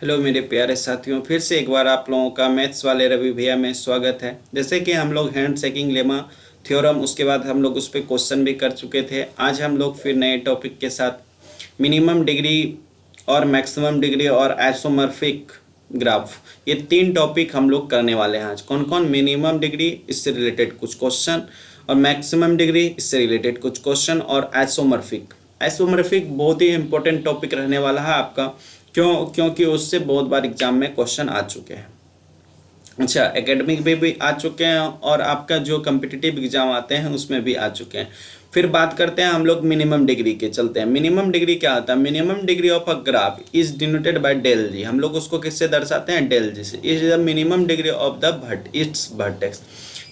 Hello मेरे प्यारे साथियों, फिर से एक बार आप लोगों का मैथ्स वाले रवि भैया में स्वागत है। जैसे कि हम लोग हैंड शेकिंग लेमा थ्योरम, उसके बाद हम लोग उस पर क्वेश्चन भी कर चुके थे। आज हम लोग फिर नए टॉपिक के साथ मिनिमम डिग्री और मैक्सिमम डिग्री और आइसोमॉर्फिक ग्राफ, ये तीन टॉपिक हम लोग करने वाले हैं। आज कौन कौन? मिनिमम डिग्री, इससे रिलेटेड कुछ क्वेश्चन, और मैक्सिमम डिग्री, इससे रिलेटेड कुछ क्वेश्चन, और आइसोमॉर्फिक। आइसोमॉर्फिक बहुत ही इंपॉर्टेंट टॉपिक रहने वाला है आपका, क्योंकि उससे बहुत बार एग्जाम में क्वेश्चन आ चुके हैं। अच्छा, एकेडमिक में भी आ चुके हैं और आपका जो कम्पिटिटिव एग्जाम आते हैं उसमें भी आ चुके हैं। फिर बात करते हैं हम लोग मिनिमम डिग्री के। चलते हैं, मिनिमम डिग्री क्या होता है? Minimum degree of a graph is denoted by del G. हम लोग उसको किससे दर्शाते हैं? डेल जी से। Is the minimum degree of the its vertex.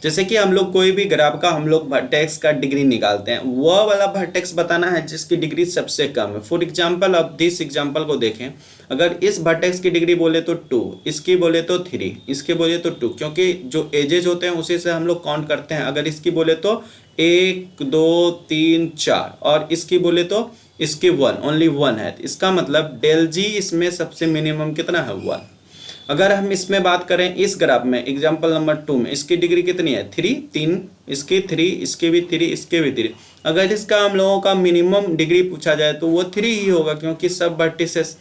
जैसे कि हम लोग कोई भी ग्राफ का हम लोग वर्टेक्स का डिग्री निकालते हैं, वह वाला वर्टेक्स बताना है जिसकी डिग्री सबसे कम है। फॉर एग्जांपल, अब दिस एग्जांपल को देखें। अगर इस वर्टेक्स की डिग्री बोले तो 2, इसकी बोले तो 3, इसके बोले तो 2, क्योंकि जो एजेस होते हैं उसी से हम लोग काउंट करते हैं। अगर इसकी बोले तो 1 2 3 4, और इसकी बोले तो इसकी 1, ओनली 1 है। इसका मतलब डेल जी इसमें सबसे मिनिमम कितना है? 1। अगर हम इसमें बात करें, इस ग्राफ में एग्जांपल नंबर 2 में इसकी डिग्री कितनी है? 3, इसकी 3, इसके भी 3, इसके भी 3। अगर इसका हम लोगों का मिनिमम डिग्री पूछा जाए तो वो 3 ही होगा, क्योंकि सब वर्टिसेस।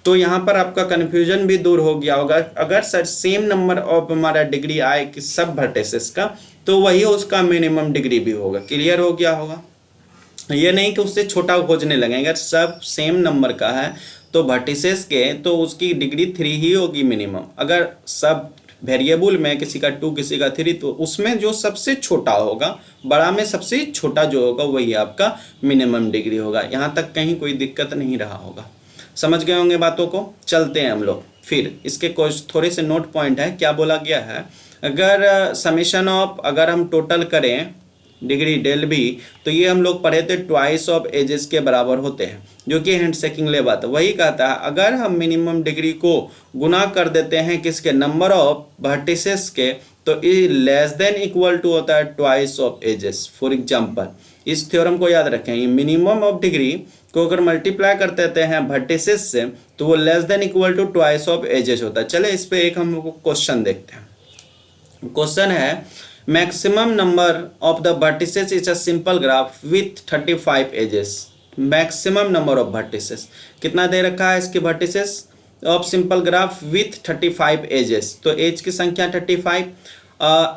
तो यहाँ पर आपका कन्फ्यूजन भी दूर हो गया होगा। अगर सर सेम नंबर ऑफ हमारा डिग्री आए कि सब वर्टिसेस का, तो वही उसका मिनिमम डिग्री भी होगा। क्लियर हो गया होगा? ये नहीं कि उससे छोटा खोजने लगेंगे। अगर सब सेम नंबर का है तो वर्टिसेस के, तो उसकी डिग्री 3 ही होगी मिनिमम। अगर सब वेरिएबल में किसी का 2 किसी का 3, तो उसमें जो सबसे छोटा होगा, बड़ा में सबसे छोटा जो होगा, वही आपका मिनिमम डिग्री होगा। यहाँ तक कहीं कोई दिक्कत नहीं रहा होगा। समझ गए होंगे बातों को? चलते हैं हम लोग फिर। इसके कुछ थोड़े से नोट पॉइंट है। क्या बोला गया है? अगर समेशन ऑफ, अगर हम टोटल करें डिग्री डेल बी, तो ये हम लोग पढ़े थे ट्वाइस ऑफ एजेस के बराबर होते हैं, जो कि हैंड शेकिंग ले बात है। वही कहता है, अगर हम मिनिमम डिग्री को गुना कर देते हैं किसके? नंबर ऑफ वर्टिसेस के, तो ये लेस देन इक्वल टू होता है twice of edges. For example, इस थ्योरम को याद रखें, ये मिनिमम ऑफ डिग्री को अगर मल्टीप्लाई कर देते हैं वर्टिसेस से, तो वो less than equal to twice of edges होता है। चले इस पे एक हम क्वेश्चन देखते हैं। क्वेश्चन है, maximum number of the vertices is a simple graph with 35 edges. Maximum number of vertices कितना दे रखा है? इसके vertices of simple graph with 35 edges, तो एज की संख्या 35,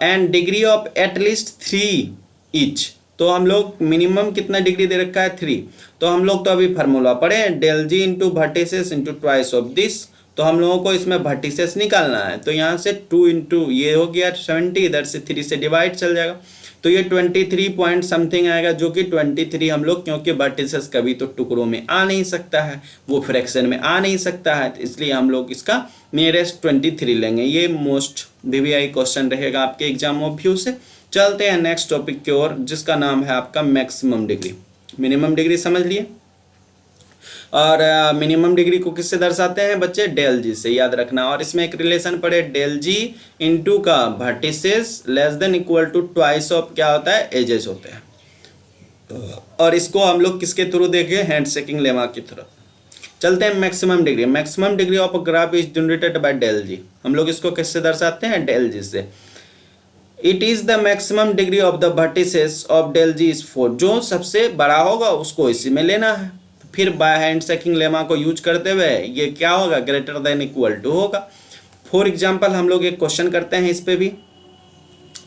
and degree of at least 3 each. तो हम लोग मिनिमम कितना डिग्री दे रखा है? 3। तो हम लोग तो अभी फार्मूला पढ़े, del G into vertices into twice of this. तो हम लोगों को इसमें वर्टिसेस निकालना है, तो यहाँ से 2 इंटू ये हो गया 70, इधर से 3 से डिवाइड चल जाएगा, तो ये 23 पॉइंट समथिंग आएगा, जो कि 23 हम लोग, क्योंकि वर्टिसेस कभी तो टुकड़ों में आ नहीं सकता है, वो फ्रैक्शन में आ नहीं सकता है, तो इसलिए हम लोग इसका नियरेस्ट 23 लेंगे। ये मोस्ट वीवीआई क्वेश्चन रहेगा आपके एग्जाम ऑफ व्यू से। चलते हैं नेक्स्ट टॉपिक की ओर, जिसका नाम है आपका मैक्सिमम डिग्री। मिनिमम डिग्री समझ लिए, और मिनिमम डिग्री को किससे दर्शाते हैं बच्चे? डेल जी से, याद रखना। और इसमें एक रिलेशन पड़े, डेल जी इंटू का vertices less than equal to twice of क्या होता है? एजेस होते हैं। और इसको हम लोग किसके थ्रू देखें? हैंड शेकिंग लेमा की थ्रू। चलते हैं maximum degree. Maximum degree of a graph is denoted by del G. हम लोग इसको किससे दर्शाते हैं? डेल जी से। It is the maximum degree of the vertices of del G is 4। जो सबसे बड़ा होगा उसको इसी में लेना है। फिर बाय हैंड शेकिंग लेमा को यूज करते हुए ये क्या होगा? ग्रेटर देन इक्वल टू होगा। फॉर एग्जांपल, हम लोग एक क्वेश्चन करते हैं इस पे भी।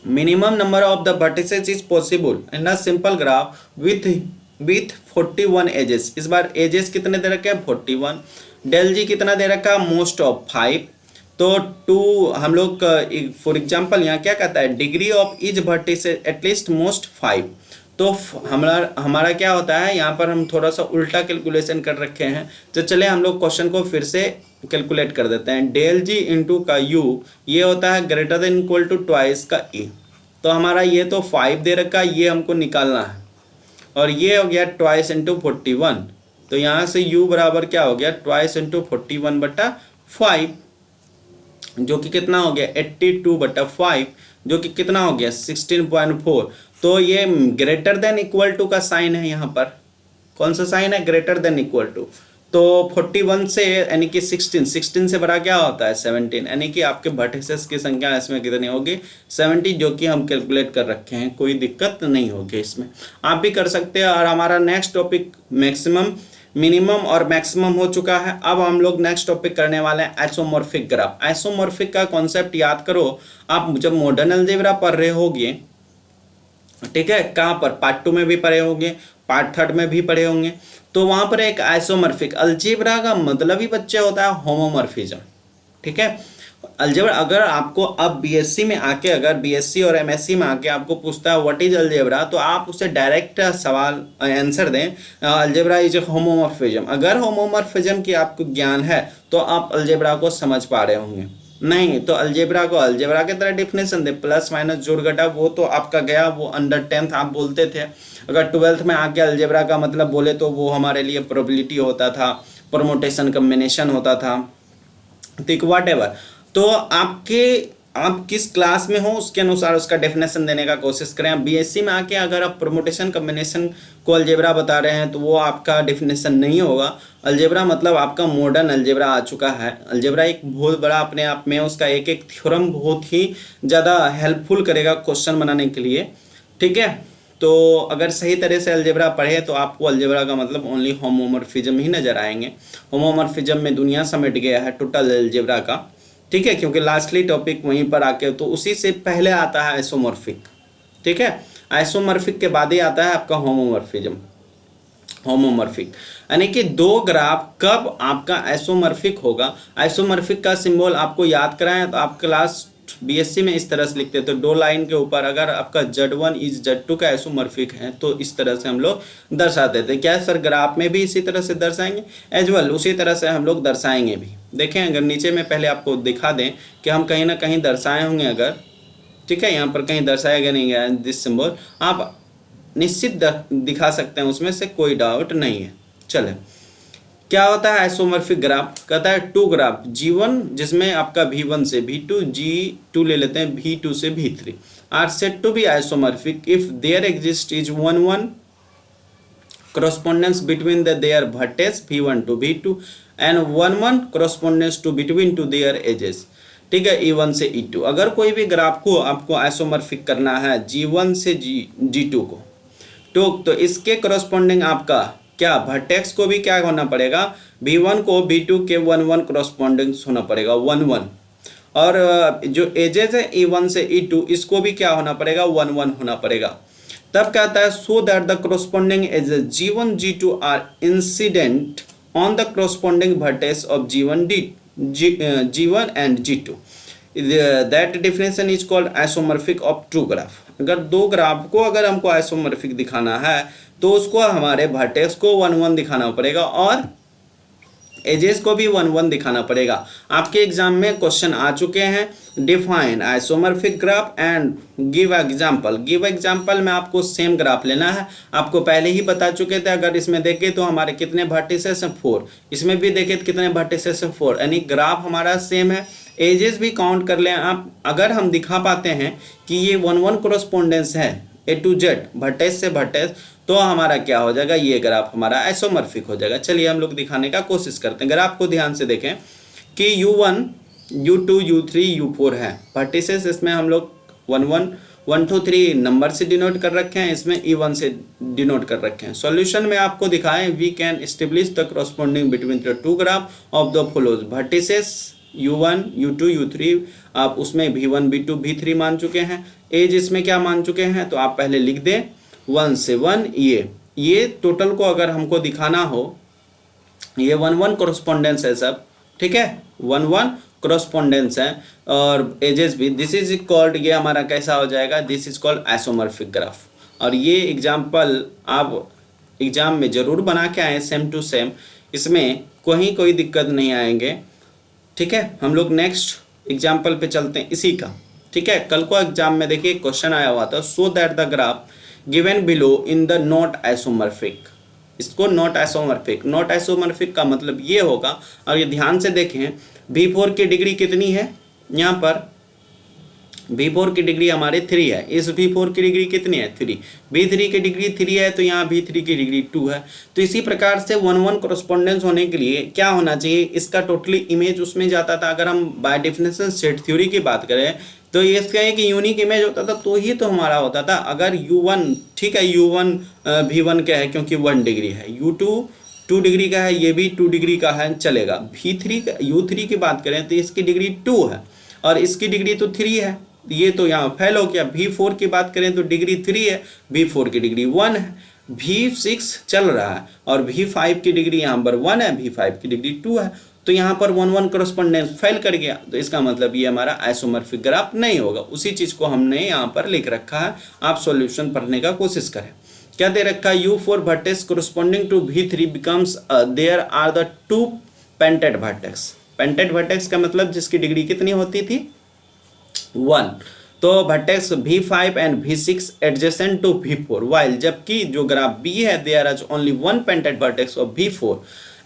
Minimum number of the vertices is possible in a simple graph with 41 edges. इस बार एजेस कितने दे रखे हैं? 41। डेल जी कितना दे रखा है? Most of 5। तो 2 हम लोग फॉर एग्जांपल यहाँ क्या कहता है? Degree of each vertices at least most 5। तो हमारा क्या होता है? यहाँ पर हम थोड़ा सा उल्टा कैलकुलेशन कर रखे हैं, तो चले हम लोग क्वेश्चन को फिर से कैलकुलेट कर देते हैं। डेल जी इंटू का यू, ये होता है greater than equal to twice का ई। तो हमारा ये तो 5 दे रखा है, ये हमको निकालना है, और ये हो गया ट्वाइस इंटू 41। तो यहाँ से u बराबर क्या हो गया? ट्वाइस इंटू 41/5, जो कि कितना हो गया? 82/5, जो कि कितना हो गया? 16.4। तो ये ग्रेटर देन इक्वल टू का साइन है। यहाँ पर कौन सा साइन है? Greater than equal to. तो 41 से यानी कि 16 से बड़ा क्या होता है 17, यानी कि आपके वर्टिसेस की संख्या इसमें कितनी होगी 70, जो कि हम कैलकुलेट कर रखे हैं, कोई दिक्कत नहीं होगी इसमें, आप भी कर सकते हैं। और हमारा नेक्स्ट टॉपिक मैक्सिमम, मिनिमम और मैक्सिमम हो चुका है। अब हम लोग नेक्स्ट टॉपिक करने वाले हैं आइसोमॉर्फिक ग्राफ। आइसोमॉर्फिक का कॉन्सेप्ट याद करो, आप जब मॉडर्न अलजेब्रा पढ़ रहे होगे, ठीक है, कहाँ पर पार्ट 2 में भी पढ़े होंगे, पार्ट 3 में भी पढ़े होंगे, तो वहां पर एक आइसोमॉर्फिक, अलजेब्रा का मतलब ही बच्चे होता है होमोमॉर्फिज्म, ठीक है। अलजेब्रा अगर आपको अब बीएससी में आके, अगर बीएससी और एमएससी में आके आपको पूछता है व्हाट इज अलजेब्रा, तो आप उसे डायरेक्ट सवाल आंसर दें अलजेब्रा इज होमोमॉर्फिज्म। अगर होमोमॉर्फिज्म की आपको ज्ञान है तो आप अलजेब्रा को समझ पा रहे होंगे, नहीं तो अलजेब्रा को अलजेब्रा की तरह डेफिनेशन दे, प्लस माइनस जोड़ घटा, वो तो आपका गया, वो अंडर 10th आप बोलते थे। अगर 12th में आके अलजेब्रा का मतलब बोले तो वो हमारे लिए प्रोबेबिलिटी होता था, परमुटेशन कॉम्बिनेशन होता था, ठीक, वॉट एवर। तो आप किस क्लास में हो उसके अनुसार उसका डेफिनेशन देने का कोशिश करें। बीएससी में आके अगर आप परमुटेशन कॉम्बिनेशन को अलजेब्रा बता रहे हैं तो वो आपका डेफिनेशन नहीं होगा। अलजेब्रा मतलब आपका मॉडर्न अलजेब्रा आ चुका है। अलजेब्रा एक बहुत बड़ा अपने आप में, उसका एक एक थ्योरम बहुत ही ज़्यादा हेल्पफुल करेगा क्वेश्चन बनाने के लिए, ठीक है। तो अगर सही तरह से अलजेब्रा पढ़े तो आपको अलजेब्रा का मतलब ओनली होमोमॉर्फिज्म ही नजर आएंगे। होमोमॉर्फिज्म में दुनिया समेट गया है टोटल अलजेब्रा का, ठीक है, क्योंकि लास्टली टॉपिक वहीं पर आके, तो उसी से पहले आता है आइसोमॉर्फिक, ठीक है। आइसोमॉर्फिक के बाद ही आता है आपका होमोमॉर्फिज्म। होमोमॉर्फिक यानी कि दो ग्राफ कब आपका आइसोमॉर्फिक होगा। आइसोमॉर्फिक का सिंबल आपको याद कराएं तो आप क्लास बीएससी में इस तरह से लिखते हैं, तो दो लाइन के ऊपर अगर आपका Z1 इज Z2 का आइसोमॉर्फिक है तो इस तरह से हम लोग दर्शाते थे। क्या सर ग्राफ में भी इसी तरह से दर्शाएंगे? एज वेल उसी तरह से हम लोग दर्शाएंगे भी। देखें अगर नीचे में पहले आपको दिखा दें कि हम कहीं ना कहीं दर्शाए होंगे अगर, ठीक है, यहाँ पर कहीं दर्शाया गया नहीं गया दिस सिंबल, आप निश्चित दिखा सकते हैं, उसमें से कोई डाउट नहीं है। चले, क्या होता है आइसोमॉर्फिक ग्राफ? कहता है टू ग्राफ G1 जिसमें आपका V1 से V2, G2 ले लेते हैं V2 से V3 are set to be isomorphic if there exist is 1 correspondence between their vertex V1 to V2 and 1 correspondence to between to their edges, ठीक है, E1 से E2। अगर कोई भी ग्राफ को आपको आइसोमॉर्फिक करना है G1 से G2 को, तो इसके करस्पॉन्डिंग आपका क्या वर्टेक्स को भी क्या होना पड़ेगा, V1 को V2 के 1 करस्पॉन्डिंग होना पड़ेगा 1, और जो एजेस है E1 से E2 इसको भी क्या होना पड़ेगा 1 होना पड़ेगा। तब कहता है so that the corresponding edges G1 G2 are incident on the corresponding vertex of G1 and G2, that definition is called isomorphic of two graph. अगर दो ग्राफ को अगर हमको आइसोमॉर्फिक दिखाना है तो उसको हमारे वर्टेक्स को 1 दिखाना पड़ेगा और एजेस को भी 1 दिखाना पड़ेगा। आपके एग्जाम में क्वेश्चन आ चुके हैं, define isomorphic graph and give example. Give example में आपको सेम ग्राफ लेना है, आपको पहले ही बता चुके थे। अगर इसमें देखें तो हमारे कितने वर्टिसेस हैं 4, इसमें भी देखें तो कितने वर्टिसेस हैं 4, यानी ग्राफ हमारा सेम है। एजेस भी काउंट कर लें आप, अगर हम दिखा पाते हैं कि ये 1 कोरस्पोंडेंस है A to Z वर्टेक्स से वर्टेक्स, तो हमारा क्या हो जाएगा, ये ग्राफ हमारा आइसोमॉर्फिक हो जाएगा। चलिए हम लोग दिखाने का कोशिश करते हैं। ग्राफ को ध्यान से देखें कि U1 U2 U3 U4 है वर्टिसेस, इसमें हम लोग 1 2 3 नंबर से डिनोट कर रखे हैं, इसमें E1 से डिनोट कर रखे हैं। सॉल्यूशन में आपको दिखाएं we can establish the corresponding between the two graph of the follows vertices U1 U2 U3, आप उसमें V1 V2 V3 मान चुके हैं। एज इसमें क्या मान चुके हैं, तो आप पहले लिख दें 1 से 1। ये टोटल को अगर हमको दिखाना हो, ये 1 कोरस्पोंडेंस है सब, ठीक है, 1 कोरस्पोंडेंस है और एजेस भी। दिस इज कॉल्ड, ये हमारा कैसा हो जाएगा, this is called isomorphic graph. और ये एग्जाम्पल आप एग्जाम में जरूर बना के आए सेम टू सेम, इसमें कोई दिक्कत नहीं आएंगे, ठीक है। हम लोग नेक्स्ट एग्जाम्पल पे चलते हैं इसी का, ठीक है। कल को एग्जाम में देखिए क्वेश्चन आया हुआ था, सो that the graph given below in the not isomorphic. इसको नॉट आइसोमॉर्फिक का मतलब ये होगा, और ये ध्यान से देखें V4 की डिग्री कितनी है, यहाँ पर V4 की डिग्री हमारे 3 है, इस V4 की डिग्री कितनी है 3, V3 की डिग्री 3 है तो यहाँ V3 की डिग्री 2 है। तो इसी प्रकार से 1-1 कॉरस्पॉन्डेंस होने के लिए क्या होना चाहिए, इसका टोटली इमेज उसमें जाता था। अगर हम बाय डेफिनेशन सेट थ्योरी की बात करें तो ये इसका एक यूनिक इमेज होता था तो ही तो हमारा होता था। अगर U1 ठीक है, U1 V1 का है क्योंकि 1 डिग्री है, U2 2 डिग्री का है, ये भी 2 डिग्री का है, चलेगा। V3 U3 की बात करें तो इसकी डिग्री 2 है और इसकी डिग्री तो 3 है, ये तो यहाँ फेल हो गया। V4 की बात करें तो डिग्री 3 है, V4 की डिग्री 1 है, V6 चल रहा है और V5 की डिग्री यहाँ पर 1 है, V5 की डिग्री 2 है। तो यहाँ पर 1-1 कॉरस्पॉन्डेंस फेल कर गया, तो इसका मतलब ये हमारा आइसोमॉर्फिक ग्राफ नहीं होगा। उसी चीज को हमने यहाँ पर लिख रखा है, आप सॉल्यूशन पढ़ने का कोशिश करें। क्या दे रखा है, U4 वर्टेक्स corresponding to V3 becomes there are the 2 pendant vertex. Pendant vertex का मतलब जिसकी डिग्री कितनी होती थी 1। तो vertex V5 and V6 adjacent to V4 while, जबकि जो ग्राफ B है there is only 1 pendant vertex of V4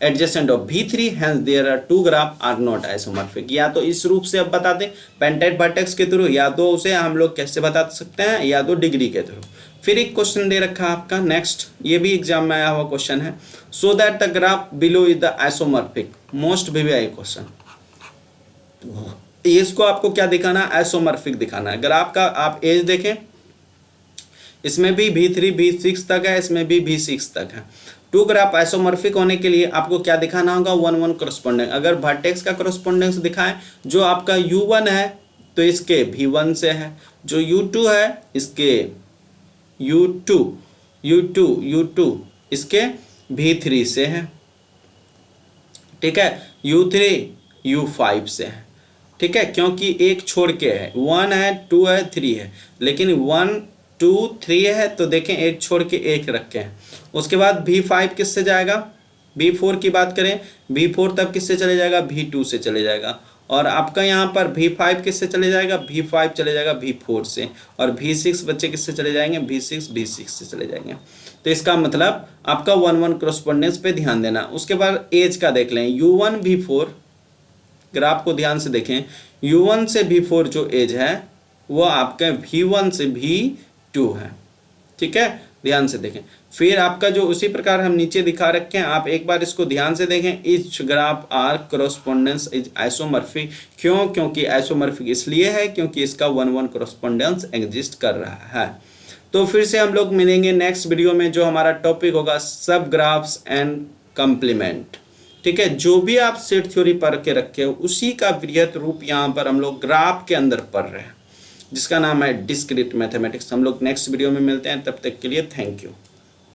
adjacent of V3 hence there are 2 graph are not isomorphic. या तो इस रूप से अब बता दें पेंटेड वर्टेक्स के थ्रू, या तो उसे हम लोग कैसे बता सकते हैं, या तो डिग्री के थ्रू। फिर एक क्वेश्चन दे रखा है आपका नेक्स्ट, ये भी एग्जाम में आया हुआ क्वेश्चन है, so that the graph below is the isomorphic. Most VVI question, इसको आपको क्या दिखाना है, आइसोमॉर्फिक दिखाना है। ग्राफ का आप एज देखें, इसमें भी V3 V6 तक है, इसमें भी V6 तक है। 2 ग्राफ आइसोमॉर्फिक होने के लिए आपको क्या दिखाना होगा, 1-1 कॉरस्पॉन्डेंस। अगर वर्टेक्स का कॉरस्पॉन्डेंस दिखाएं, जो आपका U1 है तो इसके V1 से है, जो U2 है इसके U2 इसके V3 से है, ठीक है, U3 U5 से है, ठीक है, क्योंकि एक छोड़ के है, 1 है 2 है 3 है, लेकिन 1 2 3 है तो देखें एक छोड़ के एक रखे हैं। उसके बाद V5 किससे जाएगा, V4 की बात करें, V4 तब किससे चले जाएगा, V2 से चले जाएगा। और आपका यहाँ पर V5 किससे चले जाएगा, V5 चले जाएगा V4 से, और V6 बच्चे किससे चले जाएंगे, V6 से चले जाएंगे। तो इसका मतलब आपका 1-1 कॉरस्पॉन्डेंस पे ध्यान देना। उसके बाद एज का देख लें, U1 V4 ग्राफ को ध्यान से देखें, U1 से V4 जो एज है वो आपके V1 से V2 है, ठीक है, ध्यान से देखें। फिर आपका जो उसी प्रकार हम नीचे दिखा रखे हैं, आप एक बार इसको ध्यान से देखें, each graph are correspondence is isomorphic. क्यों, क्योंकि आइसोमॉर्फिक इसलिए है क्योंकि इसका 1-1 कॉरस्पॉन्डेंस एग्जिस्ट कर रहा है। तो फिर से हम लोग मिलेंगे नेक्स्ट वीडियो में, जो हमारा टॉपिक होगा सब ग्राफ्स एंड कंप्लीमेंट, ठीक है। जो भी आप सेट थ्योरी पढ़ के रखे हो उसी का वृहत रूप यहाँ पर हम लोग ग्राफ के अंदर पढ़ रहे हैं, जिसका नाम है डिस्क्रीट मैथमेटिक्स। हम लोग नेक्स्ट वीडियो में मिलते हैं, तब तक के लिए थैंक यू।